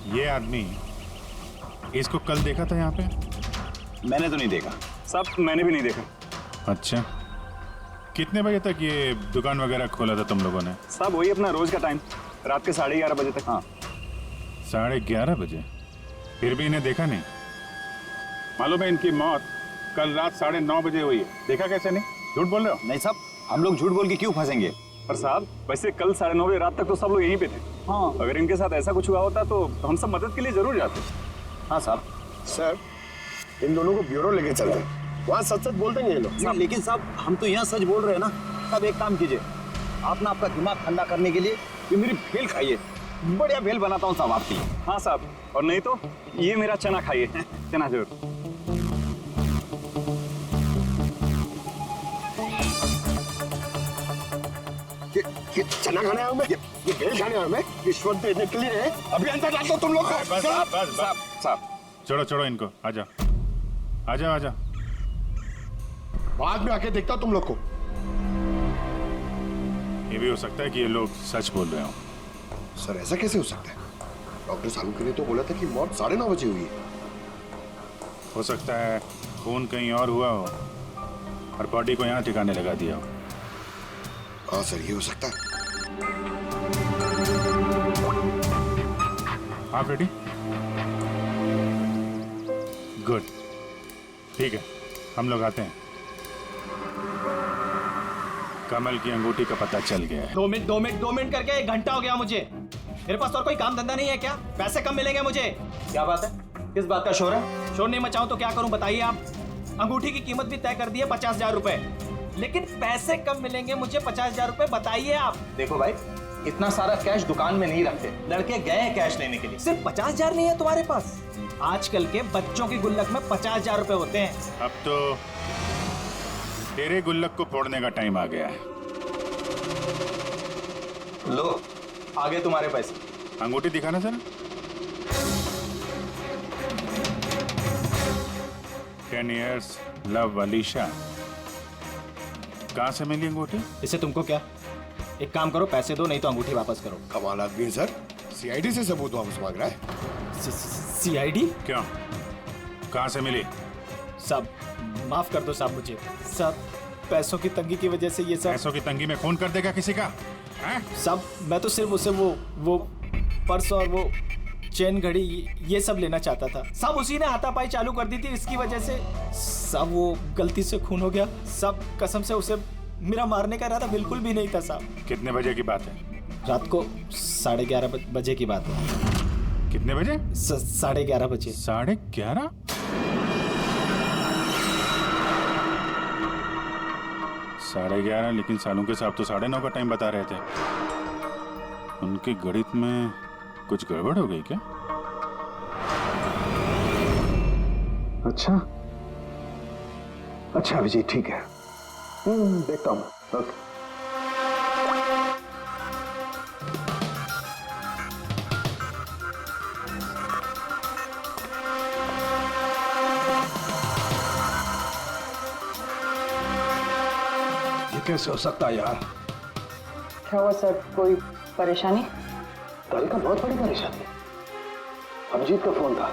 ये आदमी, इसको कल देखा था यहाँ पे? मैंने तो नहीं देखा साहब, मैंने भी नहीं देखा। अच्छा, कितने बजे तक ये दुकान वगैरह खोला था तुम लोगों ने? साहब वही अपना रोज का टाइम, रात के 11:30 बजे तक। हाँ 11:30 बजे? फिर भी इन्हें देखा नहीं? मालूम है इनकी मौत कल रात 9:30 बजे हुई है। देखा कैसे नहीं? झूठ बोल रहे हो? नहीं साहब, हम लोग झूठ बोल के क्यों फंसेंगे? पर साहब वैसे कल 9:30 बजे रात तक तो सब लोग यहीं पे थे। हाँ अगर इनके साथ ऐसा कुछ हुआ होता तो हम सब मदद के लिए जरूर जाते। हाँ साहब। सर, इन दोनों को ब्यूरो लेके चलते हैं, वहाँ सच सच बोल देंगे ये लोग। नहीं, लेकिन साहब हम तो यहाँ सच बोल रहे हैं ना। साहब एक काम कीजिए, आप ना आपका दिमाग ठंडा करने के लिए ये मेरी भेल खाइए, बढ़िया भेल बनाता हूँ साहब आपकी। हाँ साहब, और नहीं तो ये मेरा चना खाइए, चना जरूर। ये चना खाने आया मैं, ये भेल खाने आया मैं, रिश्वत देने के लिए अभी अंदर डाल दो तुम लोग को। बस बस साहब साहब छोड़ो छोड़ो इनको, आजा आजा आजा। बाद में आके देखता हूँ तुम लोग को। ये भी हो सकता है कि ये लोग सच बोल रहे हो। सर ऐसा कैसे हो सकता है? डॉक्टर सालुंके ने तो बोला था कि मौत 9:30 बजे हुई है। हो सकता है खून कहीं और हुआ हो और बॉडी को यहाँ ठिकाने लगा दिया हो। हाँ सर, ये हो सकता है। आप रेडी? गुड, ठीक है, हम लोग आते हैं। कमल की अंगूठी का पता चल गया है। 2 मिनट करके 1 घंटा हो गया मुझे। मेरे पास और कोई काम धंधा नहीं है क्या? पैसे कम मिलेंगे मुझे। क्या बात है? किस बात का शोर है? शोर नहीं मचाऊं तो क्या करूं बताइए आप? अंगूठी की कीमत भी तय कर दी है 50,000 रुपए, लेकिन पैसे कम मिलेंगे मुझे 50,000 रुपए, बताइए आप। देखो भाई, इतना सारा कैश दुकान में नहीं रखते, लड़के गए हैं कैश लेने के लिए। सिर्फ 50,000 नहीं है तुम्हारे पास? आजकल के बच्चों की गुल्लक में 50,000 रुपए होते हैं। अब तो तेरे गुल्लक को फोड़ने का टाइम आ गया है। लो, आगे तुम्हारे पैसे। अंगूठी दिखाना सर। 10 years love Alisha. कहाँ से मिली अंगूठी? इससे तुमको क्या? एक काम करो, पैसे दो, नहीं तो अंगूठी वापस करो। कमाल आदमी है सर, सीआईडी से सबूत वापस मांग रहा है। सीआईडी? क्यों, कहाँ से मिली? साहब माफ कर दो साहब मुझे। साहब पैसों की तंगी की वजह से ये सब। पैसों की तंगी में खून कर देगा किसी का? साहब मैं तो सिर्फ उसे वो पर्स और वो चेन घड़ी ये सब लेना चाहता था साहब। उसी ने हाथापाई चालू कर दी थी, इसकी वजह से साहब वो गलती से खून हो गया साहब। कसम से उसे मेरा मारने का इरादा बिल्कुल भी नहीं था साहब। कितने बजे की बात है? रात को 11:30 बजे की बात है। कितने बजे? 11:30 बजे। 11:30? साढ़े 11, लेकिन सालों के साहब तो 9:30 का टाइम बता रहे थे। उनके गणित में कुछ गड़बड़ हो गई क्या? अच्छा अभिजीत, ठीक है, देखता हूँ। ओके। ये कैसे हो सकता है यार? क्या हुआ सर, कोई परेशानी? कल का बहुत बड़ी परेशानी है। अभिजीत का फोन था,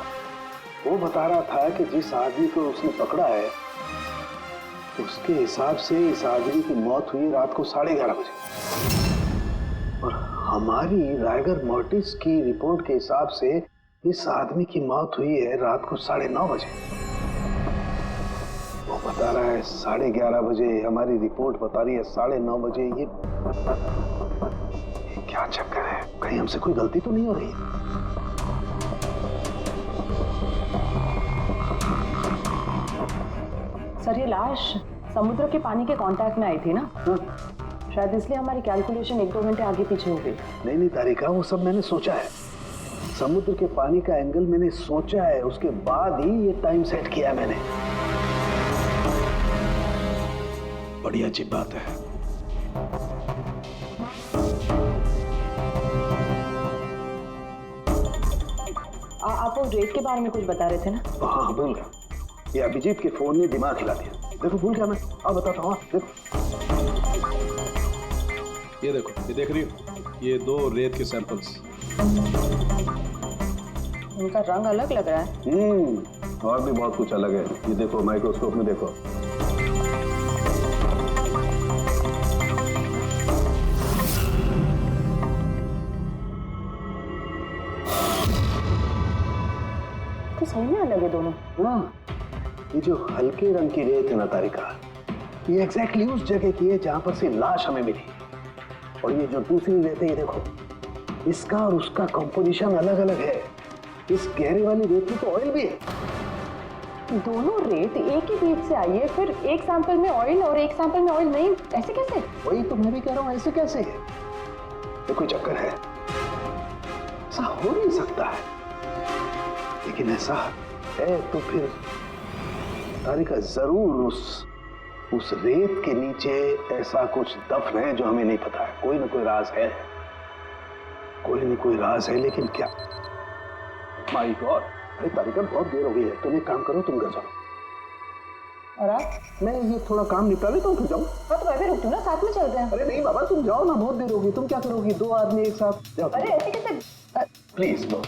वो बता रहा था कि जिस आदमी को उसने पकड़ा है उसके हिसाब से इस आदमी की मौत हुई रात को 11:30 बजे, और हमारी रायगर मोर्टिस की रिपोर्ट के हिसाब से इस आदमी की मौत हुई है रात को 9:30 बजे। वो बता रहा है 11:30 बजे, हमारी रिपोर्ट बता रही है 9:30 बजे। ये क्या चक्कर है? कहीं हमसे कोई गलती तो नहीं हो रही? सर ये लाश समुद्र के पानी के कांटेक्ट में आई थी ना? शायद इसलिए हमारी कैलकुलेशन 1-2 घंटे आगे पीछे हो गई। नहीं तारिका, वो सब मैंने सोचा है। समुद्र के पानी का एंगल मैंने सोचा है, उसके बाद ही ये टाइम सेट किया मैंने। बड़ी अजीब बात है। आप वो रेट के बारे में कुछ बता रहे थे ना? हाँ भूल गया, ये अभिजीत के फोन ने दिमाग हिला दिया। देखो भूल गया मैं, अब बताता हूँ। देखो ये देखो, ये देख रही हो, ये 2 रेत के सैंपल्स। उनका रंग अलग लग रहा है। और भी बहुत कुछ अलग है। ये देखो, माइक्रोस्कोप में देखो। तो सही में अलग है दोनों। हाँ, ये जो हल्के रंग की रेत है ना तारिका, ये एग्जैक्टली उस जगह की है जहां पर से लाश हमें मिली। और ये जो दूसरी रेत है, ये देखो, इसका और उसका कंपोजिशन अलग अलग है। इस गहरे वाली रेत में तो ऑयल भी है। दोनों रेत एक ही बीज से आई है, फिर एक सैंपल में ऑयल और एक सैंपल में ऑयल नहीं, ऐसे कैसे? वही तो मैं भी कह रहा हूं, ऐसे कैसे है? ये कोई चक्कर है? ऐसा हो नहीं सकता है। लेकिन ऐसा है तो फिर तारिका जरूर उस रेत के नीचे ऐसा कुछ दफन है जो हमें नहीं पता है। कोई ना कोई राज है, कोई ना कोई राज है, लेकिन क्या? माय गॉड, अरे तारिका बहुत देर हो गई है। तुम एक काम करो, तुम घर जाओ और आप? मैं ये थोड़ा काम निपटा लेता हूँ, फिर जाऊँ। हाँ तो मैं भी रुकती हूँ ना, साथ में चलते हैं। अरे नहीं बाबा, तुम जाओ ना, बहुत देर होगी। तुम क्या करोगी? दो आदमी एक साथ जाओ। अरे ऐसे कैसे? प्लीज लो,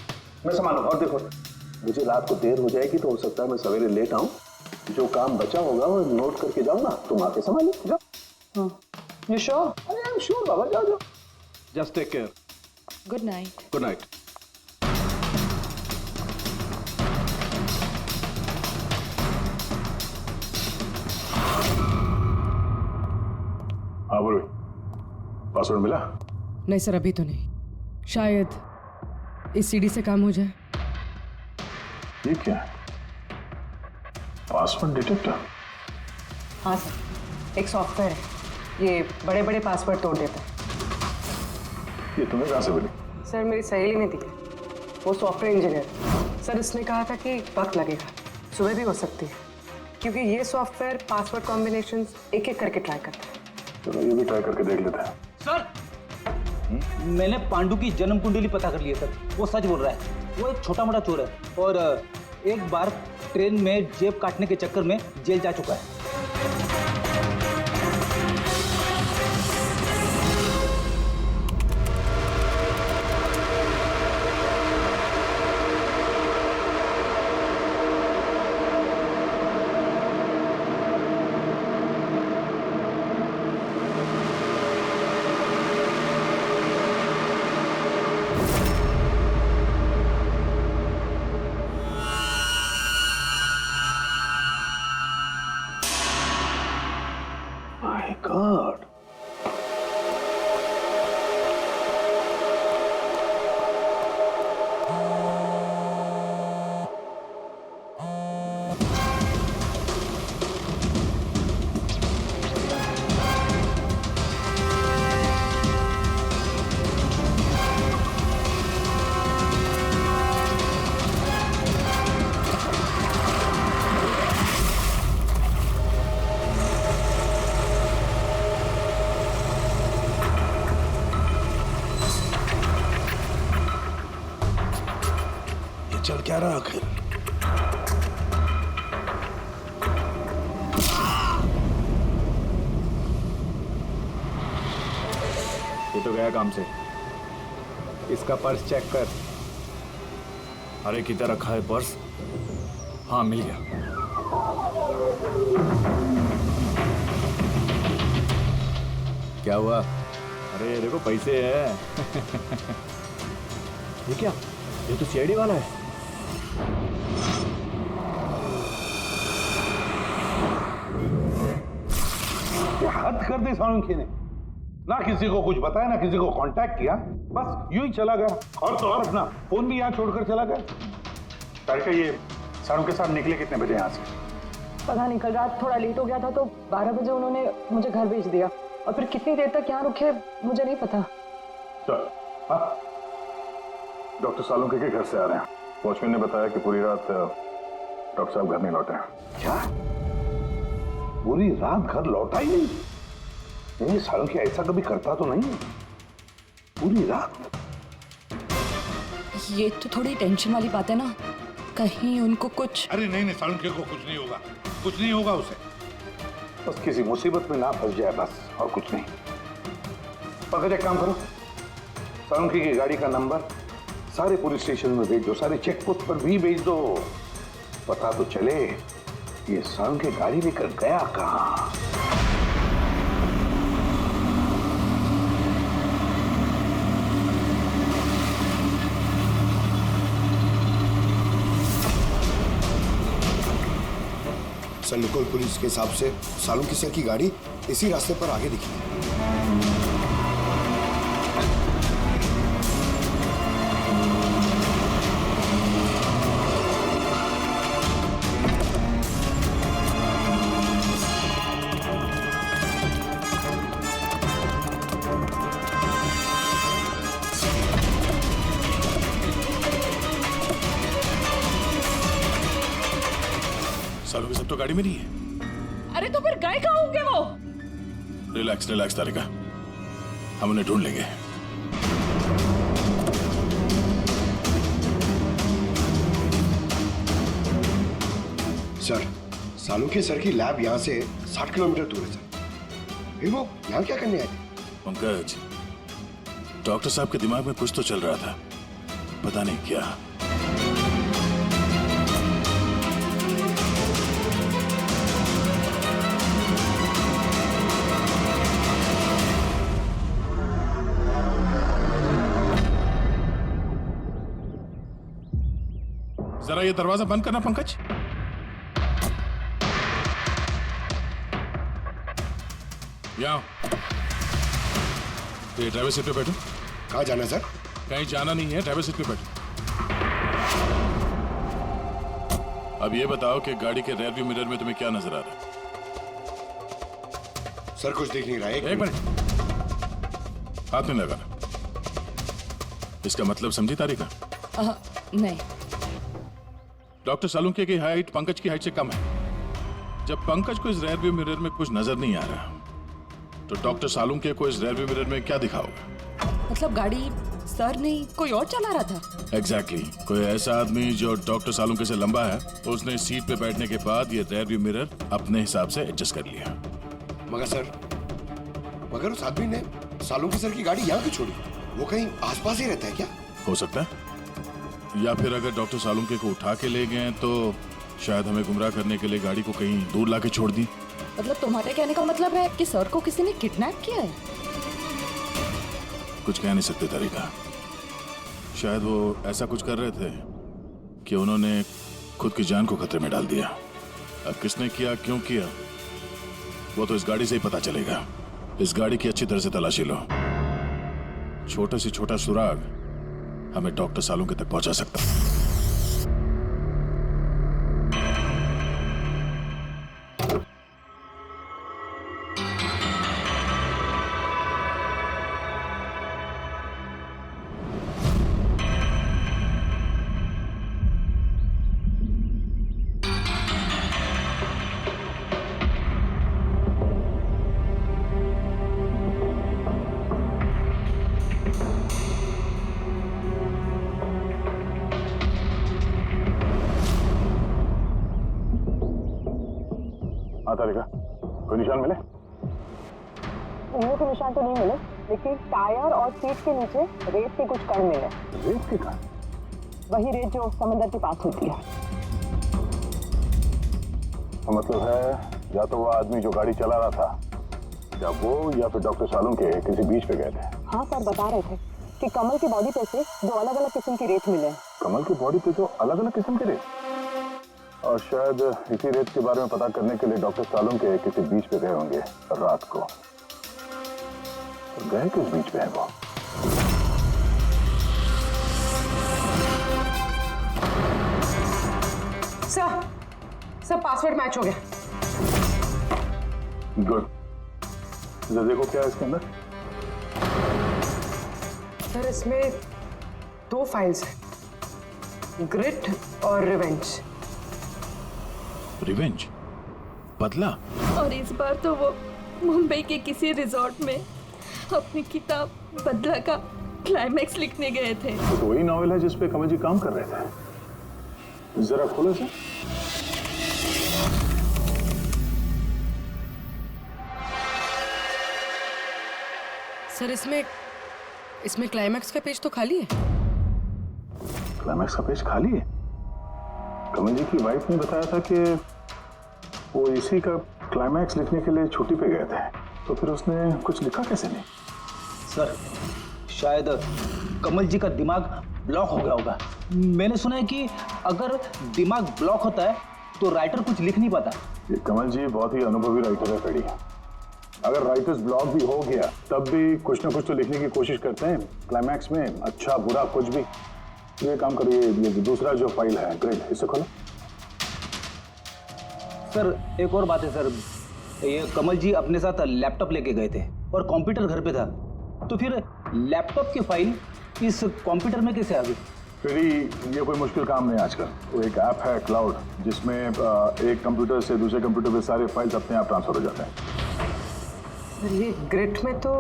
मैं संभालूंगा। और देखो, मुझे रात को देर हो जाएगी तो हो सकता है मैं सवेरे लेट आऊं। जो काम बचा होगा वो नोट करके जाऊंगा, तुम आके संभालो। जाओ। You sure? अरे आई एम श्योर बाबा, जाओ जाओ। Just take care. Good night. Good night. हाँ बोलो, पासवर्ड मिला? नहीं सर, अभी तो नहीं। शायद इस सीडी से काम हो जाए। ये क्या है? Password detector? हाँ सर, एक सॉफ्टवेयर है, ये बड़े बड़े पासवर्ड तोड़ देता है। ये तुम्हें कहाँ से मिली? सर मेरी सहेली ने दी, वो सॉफ्टवेयर इंजीनियर। सर इसने कहा था कि वक्त लगेगा, सुबह भी हो सकती है, क्योंकि ये सॉफ्टवेयर पासवर्ड कॉम्बिनेशंस एक एक करके ट्राई करता है। चलो ये भी ट्राई करके देख लेते हैं। सर, मैंने पांडु की जन्म कुंडली पता कर ली है सर। वो सच बोल रहा है, वो एक छोटा मोटा चोर है और एक बार ट्रेन में जेब काटने के चक्कर में जेल जा चुका है। माय गॉड, ये चल क्या रहा आखिर? ये तो गया काम से। इसका पर्स चेक कर। अरे किधर रखा है पर्स? हाँ मिल गया। क्या हुआ? अरे देखो पैसे है। ये क्या? ये तो सीआईडी वाला है। हद कर दी सालुंखी ने। ना किसी को कुछ बताया, ना किसी को कांटेक्ट किया, बस यूं ही चला गया। और तो और अपना फोन भी यहाँ छोड़कर चला गया। तारिका, ये सारू के साथ निकले कितने बजे यहाँ से? पता नहीं, कल रात थोड़ा लेट हो गया था तो 12 बजे उन्होंने मुझे घर भेज दिया, और फिर कितनी देर तक यहाँ रुके मुझे नहीं पता। चल, हाँ। डॉक्टर सालुंके के घर से आ रहे हैं। वॉचमैन ने बताया कि पूरी रात डॉक्टर साहब घर नहीं लौटे हैं। क्या? पूरी रात घर लौटा ही नहीं? नहीं, सालुंके ऐसा कभी करता तो नहीं। पूरी रात? ये तो थोड़ी टेंशन वाली बात है ना, कहीं उनको कुछ। अरे नहीं नहीं, सालुंके को कुछ नहीं होगा, कुछ नहीं होगा उसे। बस किसी मुसीबत में ना फंस जाए, बस, और कुछ नहीं। पकड़, एक काम करो, सालुंके की गाड़ी का नंबर सारे पुलिस स्टेशन में भेज दो, सारे चेक पोस्ट पर भी भेज दो। पता तो चले ये सालुंखे गाड़ी लेकर गया कहां। सर, निकोल पुलिस के हिसाब से सालुंखे सर की गाड़ी इसी रास्ते पर आगे दिखी है। सालुंखे सब तो गाड़ी में नहीं है। अरे तो फिर गए कहाँ होंगे वो? रिलैक्स रिलैक्स तारिका, हम उन्हें ढूंढ लेंगे। सर, सालुंखे सर की लैब यहाँ से 60 किलोमीटर दूर है सर। फिर वो यहाँ क्या करने आए थे? पंकज, डॉक्टर साहब के दिमाग में कुछ तो चल रहा था, पता नहीं क्या। जरा ये दरवाजा बंद करना पंकज। यहाँ तो ये ड्राइवर सीट पे बैठो। कहाँ जाना है सर? कहीं जाना नहीं है, ड्राइवर सीट पे बैठो। अब ये बताओ कि गाड़ी के रेयर व्यू मिरर में तुम्हें क्या नजर आ रहा है? सर कुछ दिख नहीं रहा है। एक मिनट, हाथ में लगा। इसका मतलब समझी तारिका? नहीं। डॉक्टर सालुंखे की हाइट पंकज की हाइट से कम है। जब पंकज को इस रेयर व्यू मिरर में कुछ नजर नहीं आ रहा, तो डॉक्टर सालुंखे को इस रेयर व्यू मिरर में क्या दिखाओगे? मतलब गाड़ी सर नहीं कोई और चला रहा था? एग्जैक्टली। कोई ऐसा आदमी जो डॉक्टर सालुंखे से लंबा है, उसने सीट पे बैठने के बाद ये रेयर व्यू मिरर अपने हिसाब से एडजस्ट कर लिया। मगर उस आदमी ने सालुंखे सर की गाड़ी यहाँ क्यों छोड़ी? वो कहीं आसपास ही रहता है क्या? हो सकता है, या फिर अगर डॉक्टर सालुंखे को उठा के ले गए तो शायद हमें गुमराह करने के लिए गाड़ी को कहीं दूर लाके छोड़ दी। मतलब तुम्हारे कहने का मतलब है कि सर को किसी ने किडनैप किया है? कुछ कह नहीं सकते तारिका। शायद वो ऐसा कुछ कर रहे थे कि उन्होंने खुद की जान को खतरे में डाल दिया। अब किसने किया, क्यों किया, वो तो इस गाड़ी से ही पता चलेगा। इस गाड़ी की अच्छी तरह से तलाशी लो। छोटे से छोटा सुराग हमें डॉक्टर सालुंखे तक पहुंचा सकता है। तारिका, कोई निशान मिले? उंगलियों के निशान तो नहीं मिले, लेकिन टायर और सीट के नीचे रेत के कुछ कण मिले। रेत के कण? वही रेत जो समंदर के पास होती है। तो मतलब है या तो वो आदमी जो गाड़ी चला रहा था, या वो या फिर डॉक्टर सालुंखे किसी बीच पे गए थे। हाँ सर, बता रहे थे कि कमल की बॉडी पे से दो अलग अलग किस्म की रेत मिले। कमल की बॉडी पे तो अलग अलग किस्म के रेत, और शायद इसी रेत के बारे में पता करने के लिए डॉक्टर सालुंखे किसी बीच पे गए होंगे रात को। तो गए किस बीच पे है वो? सर पासवर्ड मैच हो गया। गुड। जरा देखो क्या है इसके अंदर। सर इसमें 2 फाइल्स हैं, ग्रिट और रिवेंज। रिवेंज? बदला? और इस बार तो वो मुंबई के किसी रिजॉर्ट में अपनी किताब बदला का क्लाइमैक्स लिखने गए थे। तो वही नॉवेल है जिस पे कमल जी काम कर रहे थे। जरा खोलो से। सर इसमें क्लाइमैक्स का पेज तो खाली है। क्लाइमैक्स का पेज खाली है। कमल जी की वाइफ ने बताया था कि वो इसी का क्लाइमैक्स लिखने के लिए छुट्टी पे गए थे, तो फिर उसने कुछ लिखा कैसे नहीं? सर शायद कमल जी का दिमाग ब्लॉक हो गया होगा। मैंने सुना है कि अगर दिमाग ब्लॉक होता है तो राइटर कुछ लिख नहीं पाता। ये कमल जी बहुत ही अनुभवी राइटर है पेड़ी। अगर राइटर्स ब्लॉक भी हो गया तब भी कुछ ना कुछ तो लिखने की कोशिश करते हैं क्लाइमैक्स में, अच्छा बुरा कुछ भी। ये काम करिए, ये दूसरा जो फाइल है ग्रेड, इसे खोलो। सर एक और बात है सर, ये कमल जी अपने साथ लैपटॉप लेके गए थे और कंप्यूटर घर पे था, तो फिर लैपटॉप की फाइल इस कंप्यूटर में कैसे आ गई? फिर ये कोई मुश्किल काम नहीं आजकल। वो एक ऐप है क्लाउड, जिसमें एक कंप्यूटर से दूसरे कंप्यूटर पे सारे फाइल्स अपने आप ट्रांसफर हो जाते हैं। सर ये ग्रिट में तो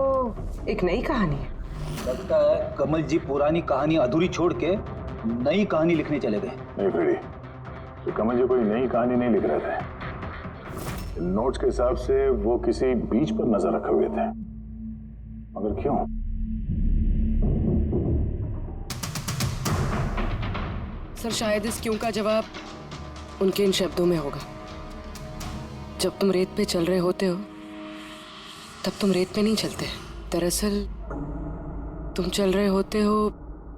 एक नई कहानी है। लगता है कमल जी पुरानी कहानी अधूरी छोड़ के नई कहानी लिखने चले गए। नहीं फिर तो कमल जी कोई नई कहानी नहीं लिख रहे थे। नोट्स के हिसाब से वो किसी बीच पर नजर रखे हुए थे, मगर क्यों? सर शायद इस क्यों का जवाब उनके इन शब्दों में होगा। जब तुम रेत पे चल रहे होते हो तब तुम रेत पे नहीं चलते। दरअसल तुम चल रहे होते हो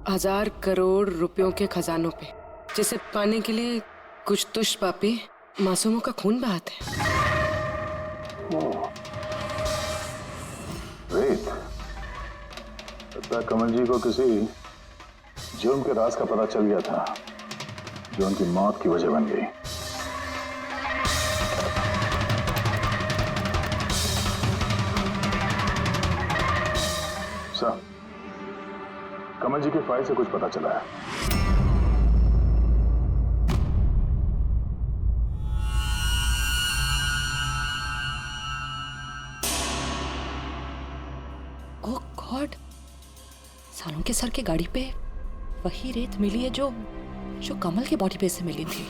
1000 करोड़ रुपयों के खजानों पे, जिसे पाने के लिए कुछ तुष्ट पापी मासूमों का खून बहाते हैं। रेत? लगता है कमल जी को किसी जुर्म के राज का पता चल गया था, जो उनकी मौत की वजह बन गई। सर, कमल जी की फाइल से कुछ पता चला है। ओह गॉड, सालों के सर की गाड़ी पे वही रेत मिली है जो कमल की बॉडी पे से मिली थी,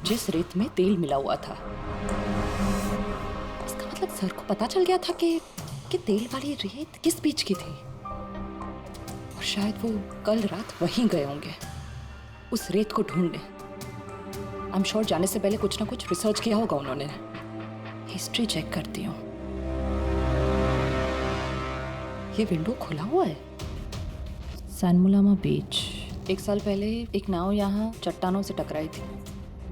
जिस रेत में तेल मिला हुआ था। इसका मतलब सर को पता चल गया था कि तेल वाली रेत किस बीच की थी, और शायद वो कल रात वहीं गए होंगे उस रेत को ढूंढने। आई एम श्योर जाने से पहले कुछ ना कुछ रिसर्च किया होगा उन्होंने। हिस्ट्री चेक करती हूँ। ये विंडो खुला हुआ है। सैनमुलामा बीच। 1 साल पहले एक नाव यहाँ चट्टानों से टकराई थी,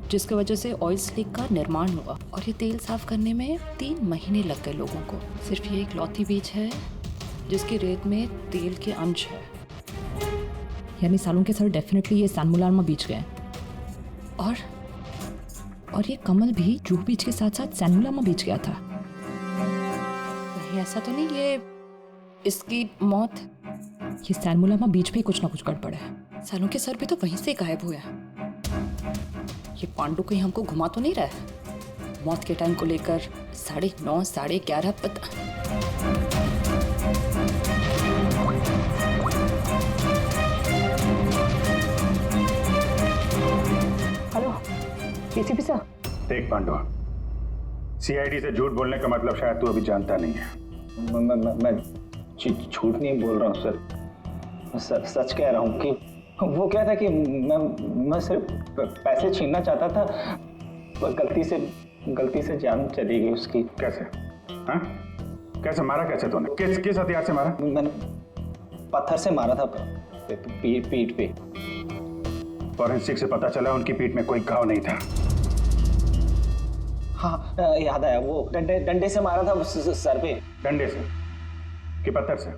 जिसकी वजह से ऑयल स्लिक का निर्माण हुआ, और ये तेल साफ करने में 3 महीने लग गए लोगों को। सिर्फ ये एक लौती बीच है जिसकी रेत में तेल के अंश है। यानी सालों के सर डेफिनेटली ये सैनमुलामा बीच गए, और ये कमल भी जूहू बीच के साथ साथ सैनमुलामा बीच गया था। नहीं ऐसा तो नहीं ये इसकी मौत, ये सैनमुलामा बीच पे कुछ ना कुछ गड़बड़ है। सालों के सर भी तो वहीं से गायब हुए हैं। ये पांडु कहीं हमको घुमा तो नहीं रहा है मौत के टाइम को लेकर? 9:30 11:30 पता। Hello ACP sir. देख पांडु, सीआईडी से झूठ बोलने का मतलब शायद तू अभी जानता नहीं है। मैं झूठ नहीं बोल रहा हूँ सर, सच कह रहा हूँ कि वो क्या था कि मैं सिर्फ पैसे छीनना चाहता था, पर गलती से जान चली गई उसकी। कैसे? हाँ? कैसे मारा? कैसे तूने? किस हथियार से मारा? मैंने पत्थर से मारा था पीठ पे। फॉरेंसिक से पता चला उनकी पीठ में कोई घाव नहीं था। हाँ याद आया, वो डंडे से मारा था सर पे। डंडे से कि पत्थर से?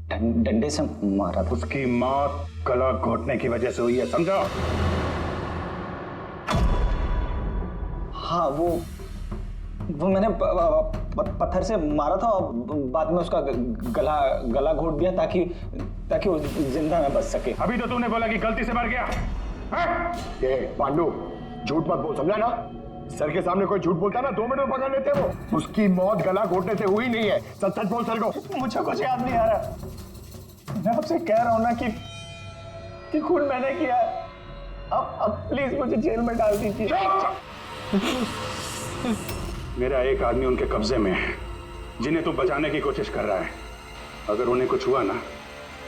डंडे से मारा था। उसकी मौत गला घोटने की वजह से हुई है, समझो? हाँ वो मैंने पत्थर से मारा था और बाद में उसका गला घोट दिया ताकि वो जिंदा न बच सके। अभी तो तूने बोला कि गलती से मर गया। ये पांडु झूठ मत बोल, समझा ना? सर के सामने कोई झूठ बोलता ना 2 मिनट में पकड़ लेते वो। उसकी मौत गला घोटने से हुई नहीं है। सच सच बोल सर को। मुझे कुछ याद नहीं आ रहा। मैं आपसे कह रहा हूं ना कि खून मैंने किया। अब प्लीज मुझे जेल में डाल दीजिए। मेरा एक आदमी उनके कब्जे में है, जिन्हें तू बचाने की कोशिश कर रहा है। अगर उन्हें कुछ हुआ ना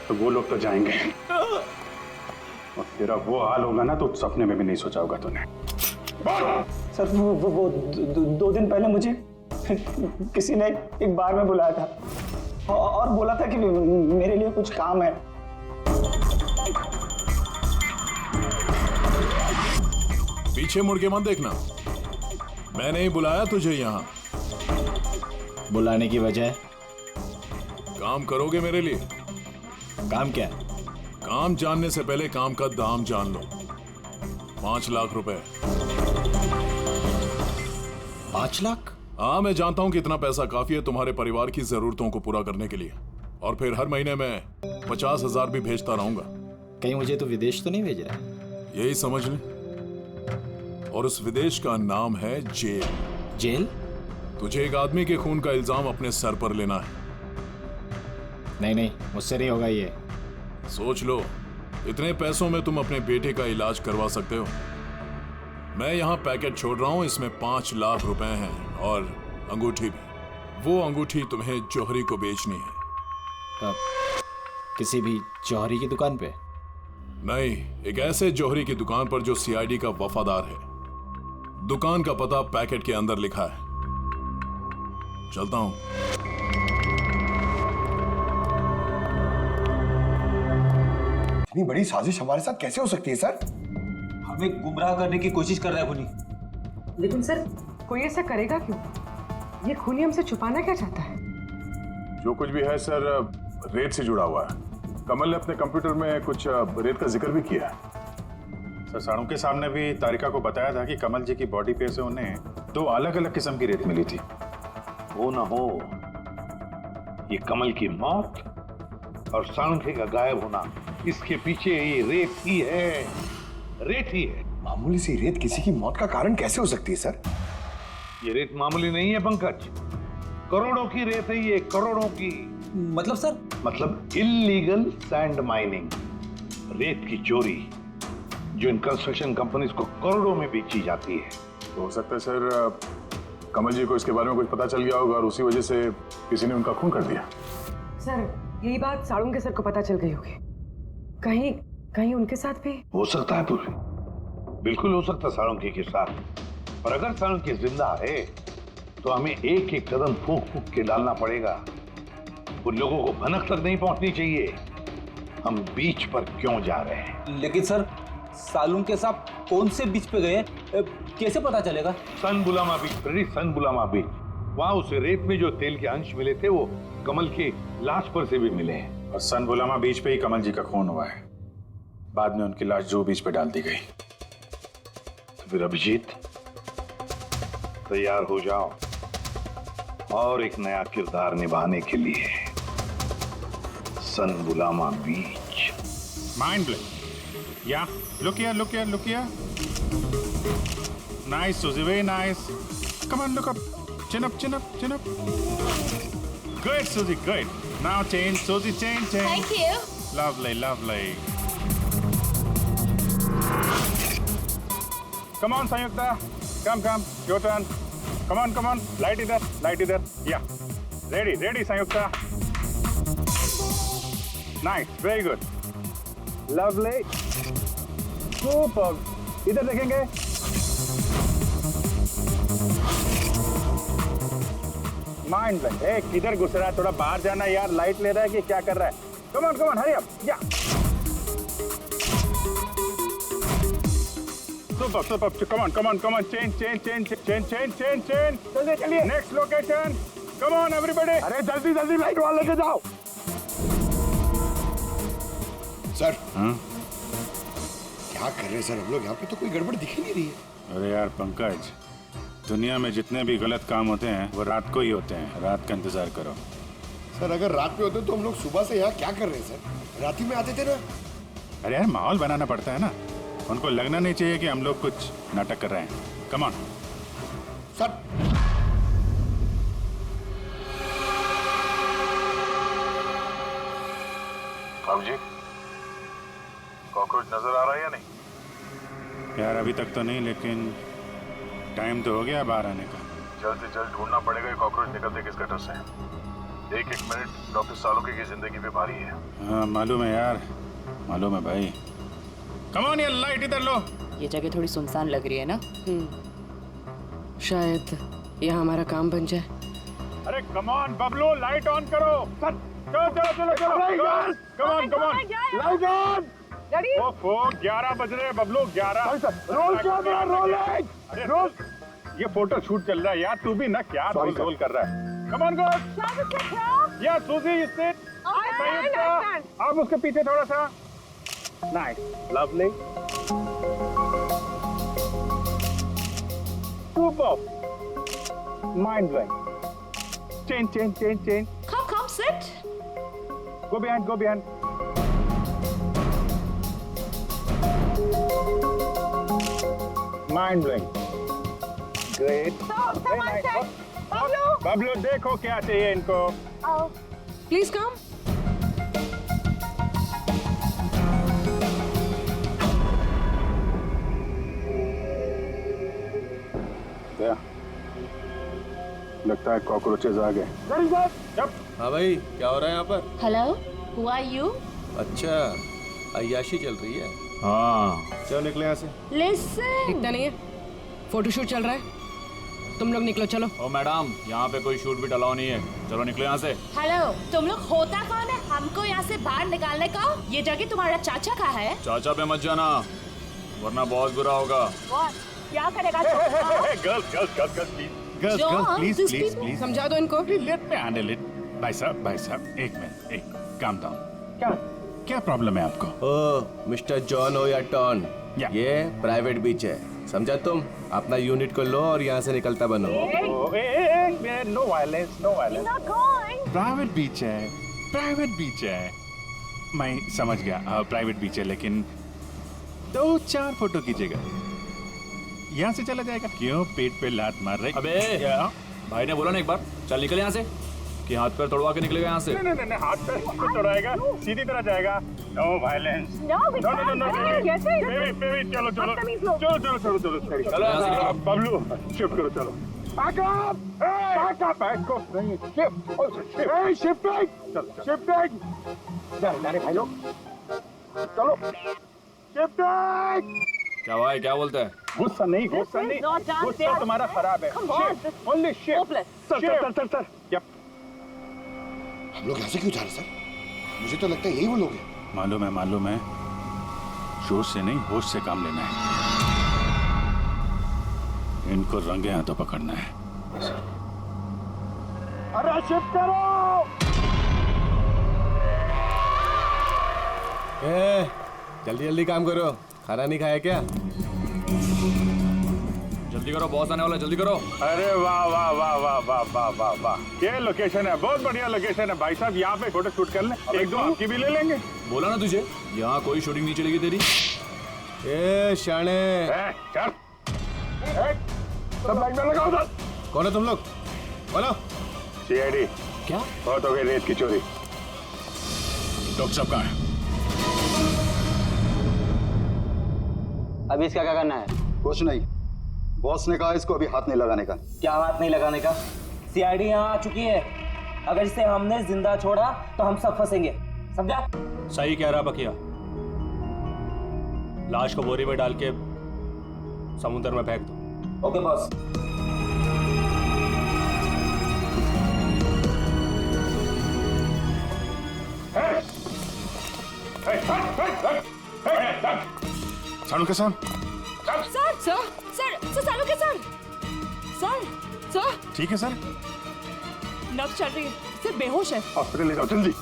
तो वो लोग तो जाएंगे और तेरा वो हाल होगा ना तो सपने में भी नहीं सोचा होगा तूने। सर वो 2 दिन पहले मुझे किसी ने एक बार में बुलाया था और बोला था कि मेरे लिए कुछ काम है। पीछे मुड़ के मत देखना, मैंने ही बुलाया तुझे यहाँ। बुलाने की वजह? काम करोगे मेरे लिए? काम क्या? काम जानने से पहले काम का दाम जान लो। 5 लाख रुपए। 5 लाख? हाँ, मैं जानता हूँ कि इतना पैसा काफी है तुम्हारे परिवार की जरूरतों को पूरा करने के लिए, और फिर हर महीने में 50,000 भी भेजता रहूंगा। कहीं मुझे तो विदेश तो नहीं भेज रहा? यही समझ ले, और उस विदेश का नाम है जेल। जेल? तुझे एक आदमी के खून का इल्जाम अपने सर पर लेना है। नहीं, मुझसे नहीं होगा ये। सोच लो, इतने पैसों में तुम अपने बेटे का इलाज करवा सकते हो। मैं यहाँ पैकेट छोड़ रहा हूँ, इसमें 5 लाख रुपए हैं और अंगूठी भी। वो अंगूठी तुम्हें जौहरी को बेचनी है। किसी भी जौहरी की दुकान पे? नहीं, एक ऐसे जौहरी की दुकान पर जो सीआईडी का वफादार है। दुकान का पता पैकेट के अंदर लिखा है। चलता हूं। इतनी बड़ी साजिश हमारे साथ कैसे हो सकती है सर? हमें गुमराह करने की कोशिश कर रहा है खूनी। लेकिन सर, कोई ऐसा करेगा क्यों? ये खूनी हमसे छुपाना क्या चाहता है? जो कुछ भी है सर, रेत से जुड़ा हुआ है। कमल ने अपने कंप्यूटर में कुछ रेत का जिक्र भी किया है। सर, साड़ू के सामने भी तारिका को बताया था कि कमल जी की बॉडी पे से उन्हें 2 अलग-अलग किस्म की रेत मिली थी। हो ना हो, ये कमल की मौत और साळुंखे का गायब होना, इसके पीछे ये रेत ही है। रेत ही है। मामूली सी रेत किसी की मौत का कारण कैसे हो सकती है सर? ये रेत मामूली नहीं है पंकज, करोड़ों की रेत है ये, करोड़ों की। मतलब सर? मतलब इल्लीगल सैंड माइनिंग, रेत की चोरी, जो इन कंस्ट्रक्शन कंपनीज को करोड़ों में बेची जाती है। तो हो सकता है सर, कमल जी को इसके बारे में कुछ पता चल गया होगा और उसी वजह से किसी ने उनका खून कर दिया। सर, यही बात साळुंखे सर को पता चल गई होगी। कहीं उनके साथ भी हो सकता है पूरी, बिल्कुल हो सकता है साळुंखे के साथ। और अगर साळुंखे जिंदा है तो हमें एक एक कदम फूंक फूंक के डालना पड़ेगा। उन लोगों को भनक तक नहीं पहुंचनी चाहिए हम बीच पर क्यों जा रहे हैं। लेकिन सर, साळुंखे साहब कौन से बीच पे गए, कैसे पता चलेगा? सन बुलामा बीच, सन बुलामा बीच। वहां उस रेत में जो तेल के अंश मिले थे वो कमल के लाश पर से भी मिले हैं। और सन बुलामा बीच पे ही कमल जी का खून हुआ है। बाद में उनकी लाश जो बीच पे डाल दी गई। तो फिर अभिजीत, तैयार हो जाओ और एक नया किरदार निभाने के लिए। सन बुलामा beach. Mind blowing. Yeah, look here. Nice, Suzy, very nice. Come on, look up. Chin up. Good, Suzy, good. Now change, Suzy, change. Thank you. Lovely. Come on, Sanyukta. Come. Your turn. Come on. Light either. Yeah. Ready, Sanyukta. Nice, very good. Lovely. Super. इधर देखेंगे। Mind blank. किधर घुस रहा है? थोड़ा बाहर जाना यार, लाइट ले रहा है कि क्या कर रहा है? Come on, hurry up. या सुपर। Come on, change. चलिए next location. Come on everybody. अरे जल्दी लाइट वाले लेके जाओ सर। क्या कर रहे हैं सर हम लोग? यहाँ पे तो कोई गड़बड़ दिख ही नहीं रही है। अरे यार पंकज, दुनिया में जितने भी गलत काम होते हैं वो रात को ही होते हैं। रात का इंतजार करो। सर अगर रात में होते तो हम लोग सुबह से यहाँ क्या कर रहे हैं सर? रात ही में आते थे ना। अरे यार माहौल बनाना पड़ता है ना, उनको लगना नहीं चाहिए कि हम लोग कुछ नाटक कर रहे हैं। Come on sir. जी, कॉकरोच नजर आ रहा है या नहीं? यार अभी तक तो नहीं, लेकिन टाइम तो हो गया बाहर आने का। जल्द से जल्द ढूंढना पड़ेगा ये कॉकरोच निकलते किस गटर से। एक एक मिनट डॉक्टर सालुके की जिंदगी पे भारी है। हाँ मालूम है यार, मालूम है भाई। कम ऑन, ये लाइट इधर लो। ये जगह थोड़ी सुनसान लग रही है ना? शायद यहाँ हमारा काम बन जाए। अरे come on Bablu, light on करो। चलो चलो चलो चलो, come on come on, light on. ओफो 11 बज रहे हैं बबलू, 11। Roll camera rolling. अरे रोल, ये फोटो शूट चल रहा है यार, तू भी ना क्या रोल कर रहा है। Come on go. या सूजी यू सिट। अब उसके पीछे थोड़ा सा। Nice, lovely, super, mind blowing. Change. Come, sit. Go behind. Mind blowing. Great. Very nice. Bablu देखो क्या चाहिए इनको। Please come. लगता है कॉकरोचेज आ गए। हाँ भाई, क्या हो रहा है यहाँ पर? Hello, who are you? अच्छा, अय्याशी चल रही है। हाँ चलो निकले यहाँ से। Listen. दिखता नहीं है, फोटोशूट चल रहा है। तुम लोग निकलो, चलो। ओ मैडम, यहाँ पे कोई शूट भी अलाउ नहीं है, चलो निकलो यहाँ से। हेलो, तुम लोग होता कौन है हमको यहाँ से बाहर निकालने का? ये जगह तुम्हारा चाचा का है? चाचा पे मत जाना, वरना बहुत बुरा होगा। क्या करेगा? गर्ल्स प्लीज समझा दो इनको। Let me handle it. भाई साहब एक मिनट, एक काम डाउन। क्या प्रॉब्लम है आपको? ओ मिस्टर जॉन हो या टॉन, या। ये प्राइवेट बीच है, समझा तुम? अपना यूनिट को लो और यहाँ से निकलता बनो। No violence, no violence. Private beach है। मैं समझ गया, प्राइवेट बीच है, लेकिन 2-4 फोटो कीजिएगा। यहाँ से चला जाएगा। क्यों पेट पे लात मार रहे? अबे भाई ने बोला ना एक बार, चल निकल यहाँ से, कि हाथ पैर तोड़वा के निकलेगा यहाँ से। नहीं, हाथ पैर क्यों तोड़ाएगा? सीधी तरह जाएगा। No violence. नो, बेबी, चलो। बबलू शिफ्ट करो, चलो। Back up, नहीं, शिफ्टिंग। जाने भाई लोग, चलो, शिफ्टिंग। क्या भाई, क्या बोलते हैं? गुस्सा नहीं, गुस्सा तुम्हारा खराब है। Only shift. सर। यप। हम लोग यहाँ से क्यों जा रहे सर? मुझे तो लगता है यही वो लोग हैं। मालूम है। जोश से नहीं, होश से काम लेना है। इनको रंगे हाथों पकड़ना है। अरे शिफ्ट करो। जल्दी काम करो, खाना नहीं खाया क्या? जल्दी करो, बॉस आने वाला, जल्दी करो। अरे वाह, ये लोकेशन है, बहुत बढ़िया लोकेशन है भाई साहब। यहाँ पे फोटो शूट कर लें, एक दो आपकी भी ले लेंगे। बोला ना तुझे, यहाँ कोई शूटिंग नहीं चलेगी तेरी। शाने, चल, सब लाइन में लगाओ। कौन है तुम लोग? बोलो। CID। क्या? बहुत हो गई रेत की चोरी। डॉक्टर साहब कहाँ है? अभी इसका क्या करना है? कुछ नहीं, बॉस ने कहा इसको अभी हाथ नहीं लगाने का। क्या हाथ नहीं लगाने का? CID यहाँ आ चुकी है, अगर इसे हमने जिंदा छोड़ा तो हम सब फंसेंगे, समझा? सही कह रहा बकिया, लाश को बोरी में डाल के समुद्र में फेंक दो। Okay boss. सालुके साहब। Sir Saluke sir. ठीक है सर। नब्ज चल रही है, सिर्फ बेहोश है। हॉस्पिटल ले जाओ जल्दी।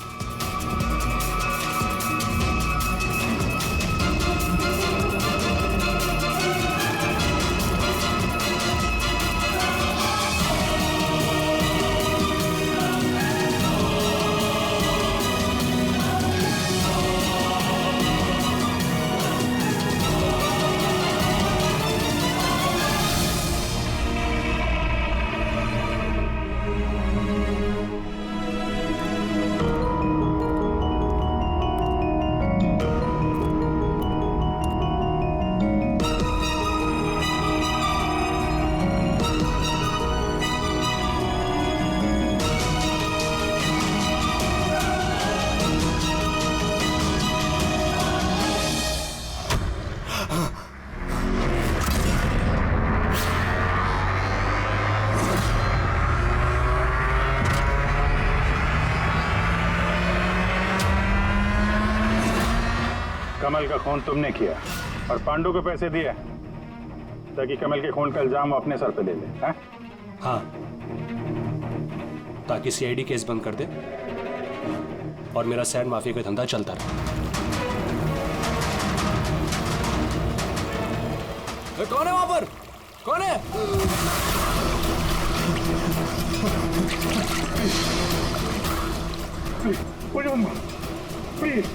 कमल का खून तुमने किया और पांडु को पैसे दिए ताकि कमल के खून का इल्जाम वो अपने सर पे ले ले, हैं? हाँ, ताकि सीआईडी केस बंद कर दे और मेरा सैंड माफिया का धंधा चलता रहे। कौन है वहां पर? कौन है? प्लीज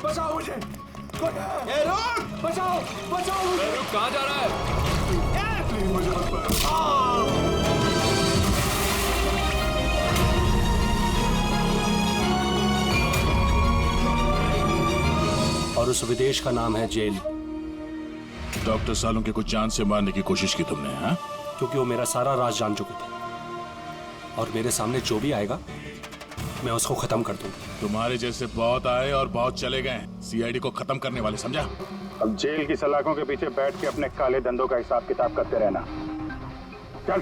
बचाओ मुझे! बचाओ! बचाओ मुझे! कहाँ जा रहा है? प्लीज मुझे मत मारो। और उस विदेश का नाम है जेल। डॉक्टर सालों के कुछ जान से मारने की कोशिश की तुमने, हाँ? क्योंकि वो मेरा सारा राज जान चुके थे और मेरे सामने जो भी आएगा मैं उसको खत्म कर दूंगा। तुम्हारे जैसे बहुत आए और बहुत चले गए, सीआईडी को खत्म करने वाले, समझा? अब जेल की सलाखों के पीछे बैठ के अपने काले धंधों का हिसाब किताब करते रहना। चल।